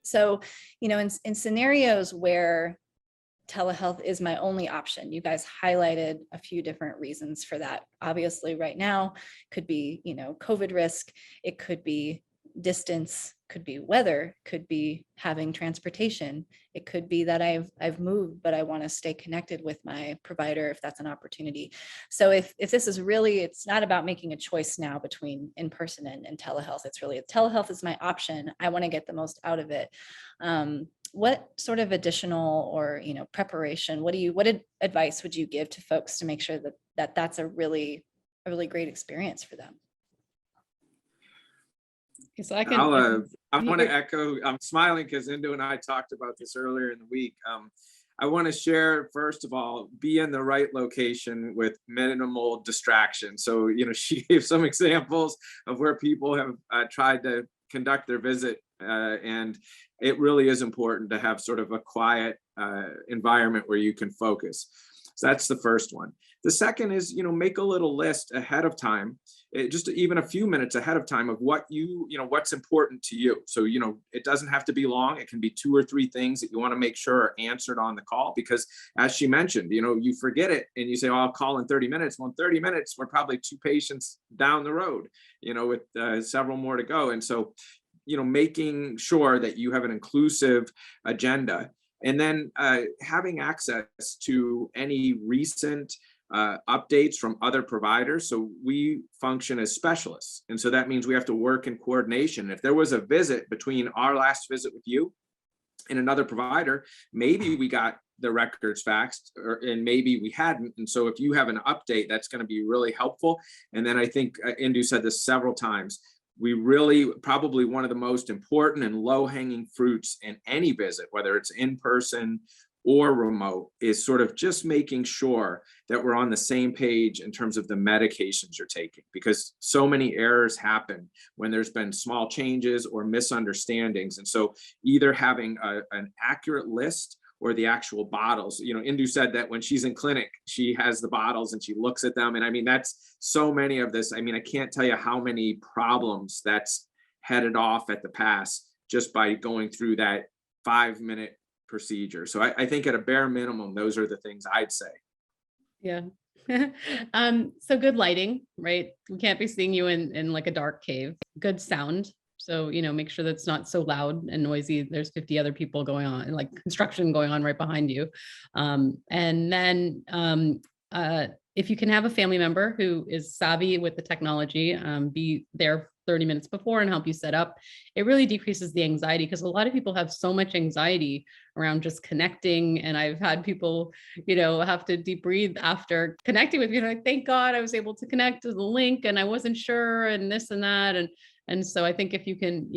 So, in scenarios where telehealth is my only option, you guys highlighted a few different reasons for that. Obviously, right now could be, COVID risk, it could be distance, could be weather, could be having transportation. It could be that I've moved, but I want to stay connected with my provider if that's an opportunity. So if this is really, it's not about making a choice now between in-person and telehealth. It's really, telehealth is my option. I want to get the most out of it. What sort of additional or preparation, what advice would you give to folks to make sure that that's a really great experience for them? So I want to echo, I'm smiling because Indu and I talked about this earlier in the week. I want to share, first of all, be in the right location with minimal distraction. So, she gave some examples of where people have tried to conduct their visit, and it really is important to have sort of a quiet environment where you can focus. So that's the first one. The second is, make a little list ahead of time, just even a few minutes ahead of time of what what's important to you. So, it doesn't have to be long. It can be 2 or 3 things that you want to make sure are answered on the call, because as she mentioned, you forget it and you say, oh, I'll call in 30 minutes. Well, in 30 minutes, we're probably 2 patients down the road, with several more to go. And so, making sure that you have an inclusive agenda, and then having access to any recent updates from other providers. So we function as specialists. And so that means we have to work in coordination. If there was a visit between our last visit with you and another provider, maybe we got the records faxed, and maybe we hadn't. And so if you have an update, that's going to be really helpful. And then I think Indu said this several times, we really, probably one of the most important and low-hanging fruits in any visit, whether it's in person or remote, is sort of just making sure that we're on the same page in terms of the medications you're taking, because so many errors happen when there's been small changes or misunderstandings. And so either having an accurate list or the actual bottles. Indu said that when she's in clinic, she has the bottles and she looks at them. And I mean, that's so many of this. I mean, I can't tell you how many problems that's headed off at the pass just by going through that 5-minute procedure. So I think at a bare minimum, those are the things I'd say. Yeah. So good lighting, right? We can't be seeing you in like a dark cave. Good sound. So, make sure that's not so loud and noisy. There's 50 other people going on, like construction going on right behind you. And then if you can have a family member who is savvy with the technology, be there 30 minutes before and help you set up, it really decreases the anxiety, because a lot of people have so much anxiety around just connecting. And I've had people, have to deep breathe after connecting with me. Like, thank God I was able to connect to the link and I wasn't sure and this and that. And so I think if you can,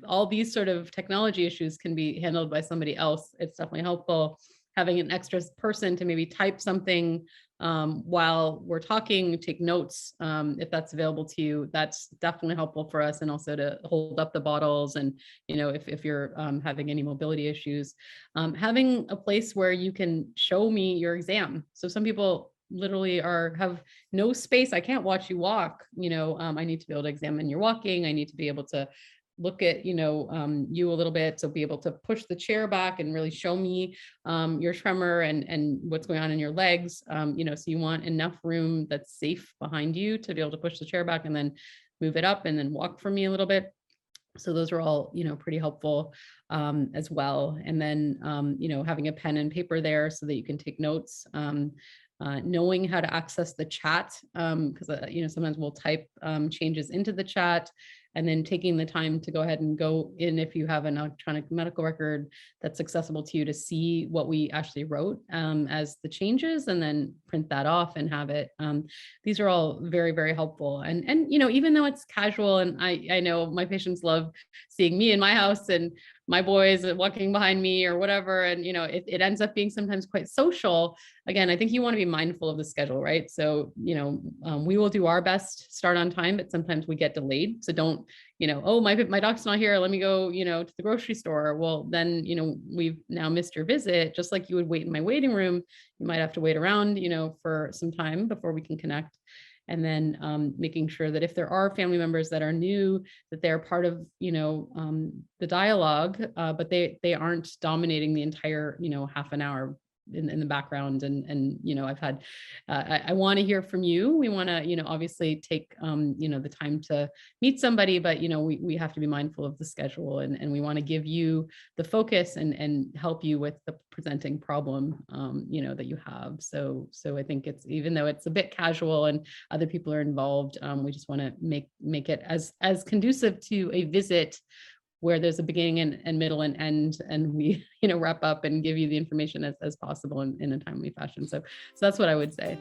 all these sort of technology issues can be handled by somebody else. It's definitely helpful. Having an extra person to maybe type something while we're talking, take notes, if that's available to you, that's definitely helpful for us. And also to hold up the bottles. And, if you're having any mobility issues, having a place where you can show me your exam. So some people literally have no space. I can't watch you walk, I need to be able to examine your walking. I need to be able to look at, you a little bit. So be able to push the chair back and really show me your tremor and what's going on in your legs. So you want enough room that's safe behind you to be able to push the chair back and then move it up and then walk for me a little bit. So those are all, pretty helpful as well. And then, having a pen and paper there so that you can take notes. Knowing how to access the chat, because sometimes we'll type changes into the chat, and then taking the time to go ahead and go in, if you have an electronic medical record that's accessible to you, to see what we actually wrote as the changes, and then print that off and have it. These are all very, very helpful. And even though it's casual, and I know my patients love seeing me in my house and my boys walking behind me or whatever, and it ends up being sometimes quite social. Again, I think you want to be mindful of the schedule, right? So we will do our best, start on time, but sometimes we get delayed. So don't oh, my doc's not here, let me go to the grocery store. Well, then we've now missed your visit. Just like you would wait in my waiting room, you might have to wait around for some time before we can connect. And then making sure that if there are family members that are new, that they're part of, the dialogue, but they aren't dominating the entire, half an hour in the background. And I've had, I want to hear from you. We want to, obviously take, the time to meet somebody, but, we have to be mindful of the schedule, and we want to give you the focus and help you with the presenting problem, that you have. So I think it's, even though it's a bit casual and other people are involved, we just want to make it as conducive to a visit where there's a beginning and middle and end, and we, wrap up and give you the information as possible in a timely fashion. So that's what I would say.